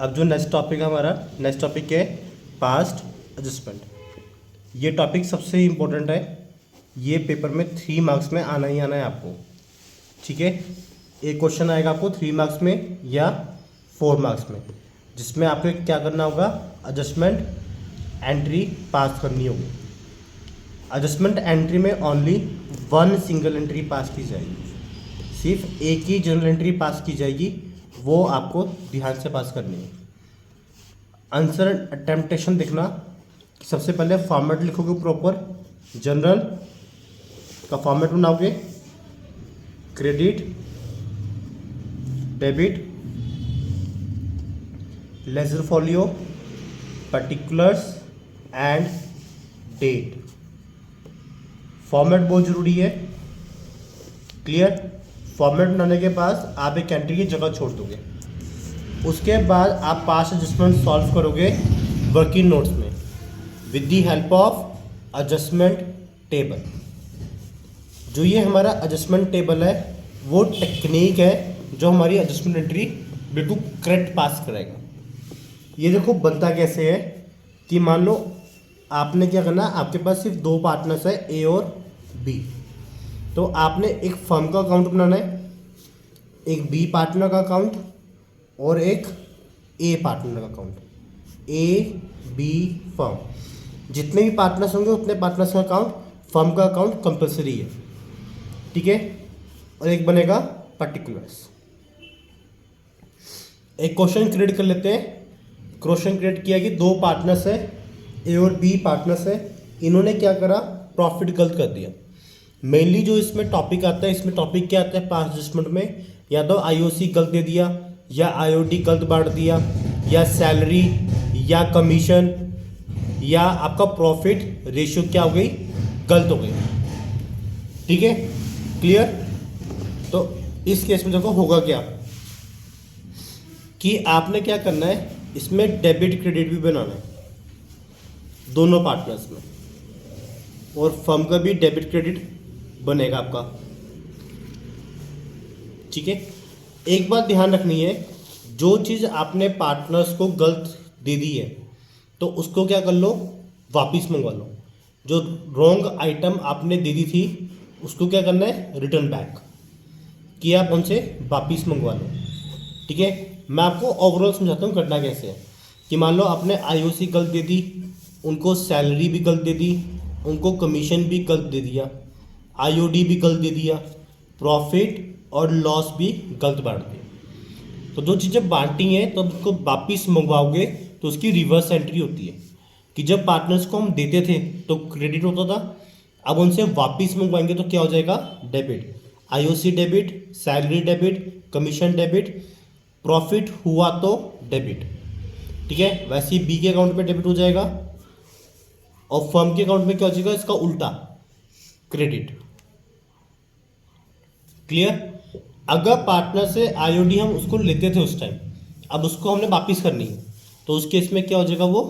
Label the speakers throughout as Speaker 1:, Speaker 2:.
Speaker 1: अब जो next topic है हमारा, नेक्स्ट टॉपिक है पास्ट एडजस्टमेंट। ये टॉपिक सबसे इम्पोर्टेंट है, ये पेपर में 3 मार्क्स में आना ही आना है आपको। ठीक है, एक क्वेश्चन आएगा आपको 3 मार्क्स में या 4 मार्क्स में, जिसमें आपको क्या करना होगा, एडजस्टमेंट एंट्री पास करनी होगी। एडजस्टमेंट एंट्री में ओनली 1 सिंगल एंट्री पास की जाएगी, सिर्फ एक ही जनरल एंट्री पास की जाएगी, वो आपको ध्यान से पास करनी है। आंसर अटेम्प्टेशन देखना, सबसे पहले फॉर्मेट लिखोगे प्रॉपर, जनरल का फॉर्मेट बनाओगे, credit, debit, ledger folio, particulars and date. Format बहुत जरूरी है। क्लियर? फॉर्मेट बनाने के बाद आप एक एंट्री की जगह छोड़ दोगे, उसके बाद आप पास्ट एडजस्टमेंट सॉल्व करोगे वर्किंग नोट्स में with the help of adjustment table. जो ये हमारा एडजस्टमेंट टेबल है वो टेक्निक है जो हमारी एडजस्टमेंट एंट्री बिल्कुल करेक्ट पास कराएगा। ये देखो बनता कैसे है कि मान लो आपने क्या करना, आपके पास सिर्फ 2 पार्टनर्स है, ए और बी। तो आपने एक फर्म का अकाउंट बनाना है, एक बी पार्टनर का अकाउंट और एक ए पार्टनर का अकाउंट। ए बी फर्म, जितने भी पार्टनर्स होंगे उतने पार्टनर्स का अकाउंट, फर्म का अकाउंट कंपलसरी है। ठीक है, और एक बनेगा पर्टिकुलर्स। एक क्वेश्चन क्रिएट कर लेते हैं। क्वेश्चन क्रिएट किया कि 2 पार्टनर्स है, ए और बी पार्टनर्स है, इन्होंने क्या करा, प्रॉफिट गलत कर दिया। मेनली जो इसमें टॉपिक आता है, इसमें टॉपिक क्या आता है पास्ट एडजस्टमेंट में, या तो आईओसी गलत दे दिया, या आईओडी गलत बांट दिया, या सैलरी, या कमीशन, या आपका प्रॉफिट रेशियो क्या हो गई, गलत हो गई। ठीक है, क्लियर? तो इस केस में देखो होगा क्या कि आपने क्या करना है, इसमें डेबिट क्रेडिट भी बनाना है दोनों पार्टनर्स में, और फर्म का भी डेबिट क्रेडिट बनेगा आपका। ठीक है, एक बात ध्यान रखनी है, जो चीज़ आपने पार्टनर्स को गलत दे दी है तो उसको क्या कर लो, वापस मंगवा लो। जो रॉन्ग आइटम आपने दे दी थी उसको क्या करना है, रिटर्न बैक, कि आप उनसे वापस मंगवा लो। ठीक है, मैं आपको ओवरऑल समझाता हूँ करना कैसे है। कि मान लो आपने आईओसी गलत दे दी, उनको सैलरी भी गलत दे दी, उनको कमीशन भी गलत दे दिया, आईओडी भी गलत दे दिया, प्रॉफिट और लॉस भी गलत बांट दिया। तो जो चीज़ें बांटी हैं तो उसको वापस मंगवाओगे तो उसकी रिवर्स एंट्री होती है कि जब पार्टनर्स को हम देते थे तो क्रेडिट होता था, अब उनसे वापस मंगवाएंगे तो क्या हो जाएगा, debit. IOC debit, salary debit, commission debit, profit हुआ तो डेबिट। ठीक है, वैसे ही बी के अकाउंट में डेबिट हो जाएगा और फर्म के अकाउंट में क्या हो जाएगा, इसका उल्टा, क्रेडिट। क्लियर? अगर पार्टनर से आईओडी हम उसको लेते थे उस टाइम, अब उसको हमने वापस करनी है तो उस केस में क्या हो जाएगा, वो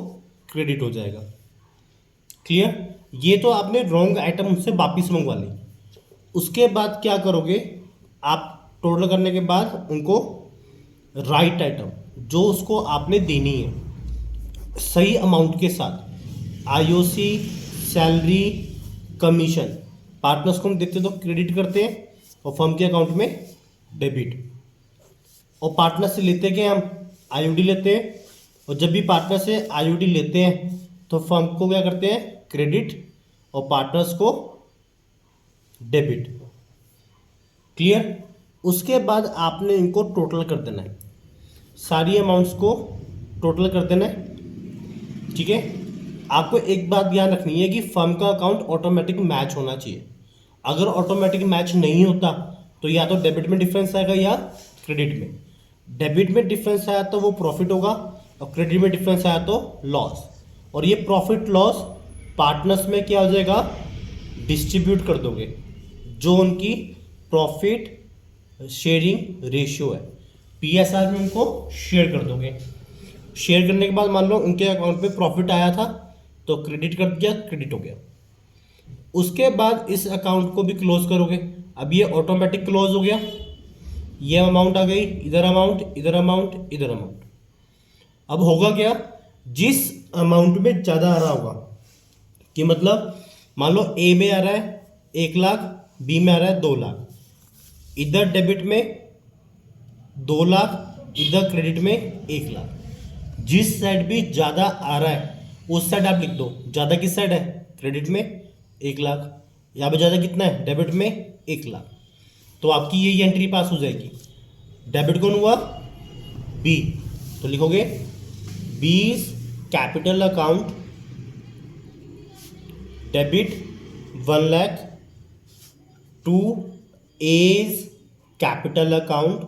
Speaker 1: क्रेडिट हो जाएगा। क्लियर? ये तो आपने रॉन्ग आइटम उनसे वापस मंगवा ली। उसके बाद क्या करोगे, आप टोटल करने के बाद उनको राइट आइटम जो उसको आपने देनी है सही अमाउंट के साथ, आईओसी, सैलरी, कमीशन, पार्टनर्स को हम देते तो क्रेडिट करते हैं और फर्म के अकाउंट में डेबिट। और पार्टनर से लेते क्या हम, आईओडी लेते हैं, और जब भी पार्टनर से आईओडी लेते हैं तो फर्म को क्या करते हैं, क्रेडिट, और पार्टनर्स को डेबिट। क्लियर? उसके बाद आपने इनको टोटल कर देना है, सारी अमाउंट्स को टोटल कर देना है। ठीक है, आपको एक बात ध्यान रखनी है कि फर्म का अकाउंट ऑटोमेटिक मैच होना चाहिए। अगर ऑटोमेटिक मैच नहीं होता तो या तो डेबिट में डिफरेंस आएगा या क्रेडिट में। डेबिट में डिफरेंस आया तो वो प्रॉफिट होगा, और क्रेडिट में डिफरेंस आया तो लॉस। और ये प्रॉफिट लॉस पार्टनर्स में क्या हो जाएगा, डिस्ट्रीब्यूट कर दोगे, जो उनकी प्रॉफिट शेयरिंग रेशियो है, पीएसआर में उनको शेयर कर दोगे। शेयर करने के बाद मान लो उनके अकाउंट में प्रॉफिट आया था तो क्रेडिट कर दिया, क्रेडिट हो गया। उसके बाद इस अकाउंट को भी क्लोज करोगे। अब ये ऑटोमेटिक क्लोज हो गया, ये अमाउंट आ गई, इधर अमाउंट, इधर अमाउंट, इधर अमाउंट। अब होगा क्या, जिस अमाउंट में ज़्यादा आ रहा होगा, कि मतलब मान लो ए में आ रहा है 1 लाख, बी में आ रहा है 2 लाख, इधर डेबिट में 2 लाख, इधर क्रेडिट में 1 लाख। जिस साइड भी ज़्यादा आ रहा है उस साइड आप लिख दो, ज़्यादा किस साइड है, क्रेडिट में 1 लाख, यहाँ पे ज़्यादा कितना है, डेबिट में 1 लाख। तो आपकी ये एंट्री पास हो जाएगी। डेबिट कौन हुआ, बी, तो लिखोगे B's capital account debit 1 lakh to A's capital account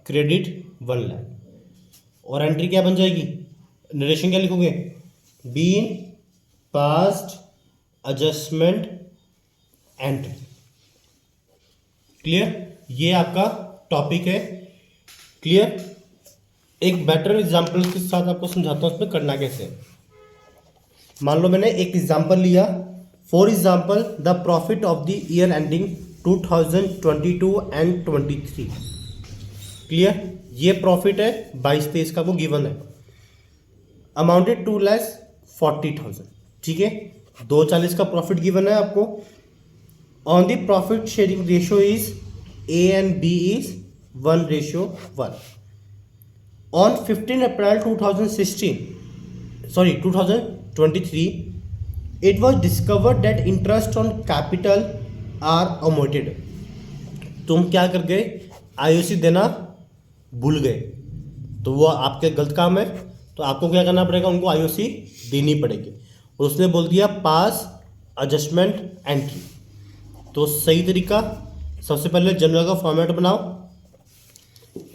Speaker 1: credit 1 lakh. और एंट्री क्या बन जाएगी, नरेशन क्या लिखोगे, being past adjustment entry. Clear, ये आपका टॉपिक है। क्लियर, एक बेटर एग्जांपल के साथ आपको समझाता हूँ उसमें करना कैसे है। मान लो मैंने एक एग्जांपल लिया, for example the profit of the year ending 2022 and 23। Clear, ये प्रॉफिट है 22-23 का, वो गिवन है, अमाउंटेड 2,40,000। ठीक है, 240 का प्रॉफिट गिवन है आपको। On the profit sharing ratio is A and B is 1:1। On 15 April 2023 it was discovered that interest on capital are omitted। तुम क्या कर गए, आईओसी देना भूल गए, तो वो आपके गलत काम है, तो आपको क्या करना पड़ेगा, उनको आईओसी देनी पड़ेगी। और उसने बोल दिया पास एडजस्टमेंट एंट्री। तो सही तरीका, सबसे पहले जनरल का फॉर्मेट बनाओ।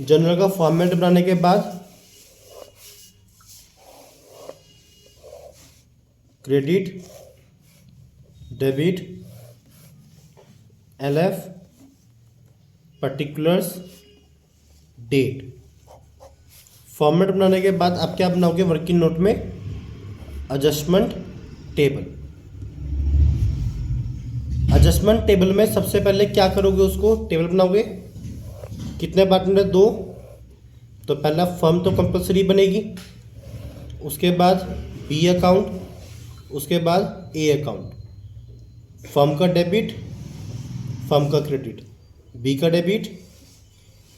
Speaker 1: जनरल का फॉर्मेट बनाने के बाद credit, debit, LF, particulars, date. Format बनाने के बाद आप क्या बनाओगे, वर्किंग नोट में एडजस्टमेंट टेबल। एडजस्टमेंट टेबल में सबसे पहले क्या करोगे, उसको टेबल बनाओगे। कितने पार्टनर है, 2, तो पहला फर्म तो कंपलसरी बनेगी, उसके बाद बी अकाउंट, उसके बाद ए अकाउंट। फर्म का डेबिट, फर्म का क्रेडिट, बी का डेबिट,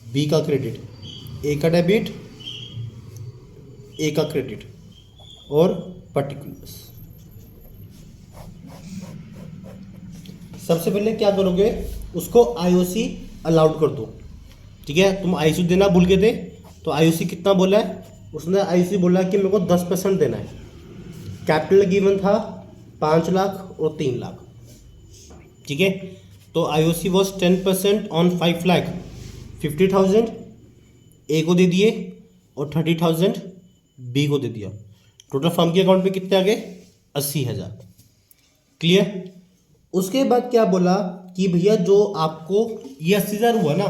Speaker 1: बी का क्रेडिट, ए का डेबिट, ए का क्रेडिट, और पर्टिकुलर्स। सबसे पहले क्या करोगे, उसको आईओसी अलाउड कर दो। ठीक है, तुम आईओसी देना भूल गए थे, तो आईओसी कितना बोला है, उसने आईओसी बोला कि मेरे को 10% देना है। कैपिटल गिवन था 5 लाख और 3 लाख। ठीक है, तो आईओसी वॉज 10% ऑन 5 लाख 50,000 ए को दे दिए और 30,000 बी को दे दिया। टोटल फर्म के अकाउंट में कितने आ गए, 80,000। क्लियर, उसके बाद क्या बोला कि भैया जो आपको ये 80,000 हुआ ना,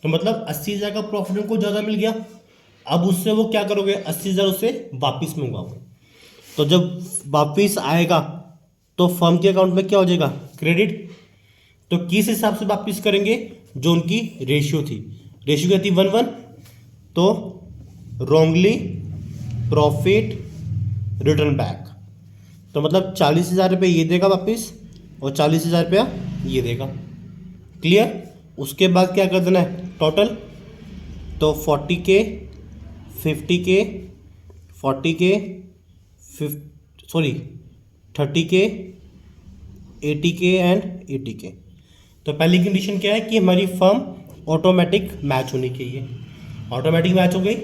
Speaker 1: तो मतलब 80,000 का प्रॉफिट उनको ज़्यादा मिल गया। अब उससे वो क्या करोगे, 80,000 उसे वापिस मंगवाओगे। तो जब वापिस आएगा तो फर्म के अकाउंट में क्या हो जाएगा, क्रेडिट। तो किस हिसाब से वापिस करेंगे, जो उनकी रेशियो थी, रेशियो क्या थी 1:1, तो रॉन्गली प्रॉफिट रिटर्न बैक। तो मतलब 40,000 रुपये ये देगा वापिस और 40,000 रुपया ये देगा। क्लियर, उसके बाद क्या कर देना है टोटल, तो 40K, 50K, 40K, 30K, 80K and 80K। तो पहली कंडीशन क्या है कि हमारी फर्म ऑटोमेटिक मैच होनी चाहिए। ऑटोमेटिक मैच हो गई।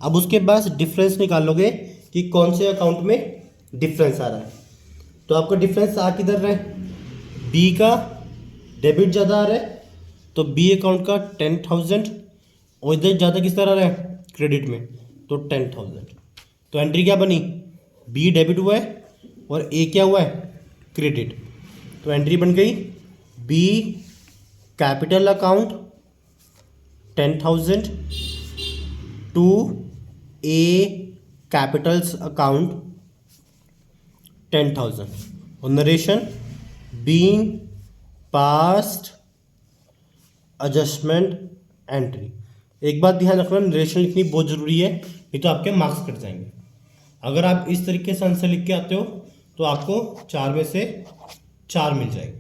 Speaker 1: अब उसके बाद डिफरेंस निकालोगे कि कौन से अकाउंट में डिफरेंस आ रहा है। तो आपका डिफरेंस आ किधर रहा है, बी का डेबिट ज़्यादा आ रहा है, तो बी अकाउंट का 10,000, और इधर ज़्यादा किस तरह आ रहा है, क्रेडिट में, तो 10,000। तो एंट्री क्या बनी, बी डेबिट हुआ है और ए क्या हुआ है, क्रेडिट। तो एंट्री बन गई B capital account 10,000 to A capitals account 10,000 और narration being past adjustment entry. एक बात ध्यान रखना, नरेशन लिखनी बहुत ज़रूरी है, नहीं तो आपके मार्क्स कट जाएंगे। अगर आप इस तरीके से आंसर लिख के आते हो तो आपको 4 में से 4 मिल जाएगा।